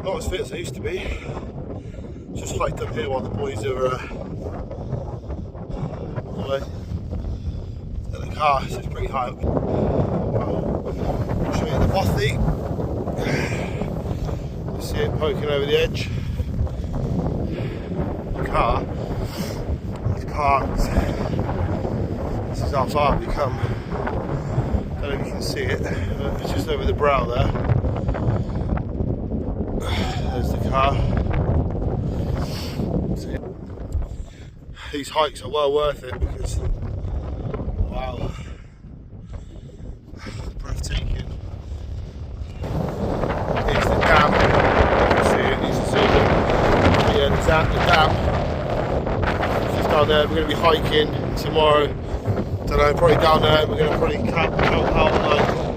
Not as fit as I used to be. Just hiked up here while the boys are away. And the car is pretty high up. I'll show you the Bothy. You see it poking over the edge. The car is parked. This is how far we come. I don't know if you can see it, but it's just over the brow there. There's the car. See? These hikes are well worth it because, wow, breathtaking. Here's the dam. You can see it, you can see it. Yeah, there's that, the dam. Just down there. We're going to be hiking tomorrow. Don't know, probably down there. We're going to probably camp out like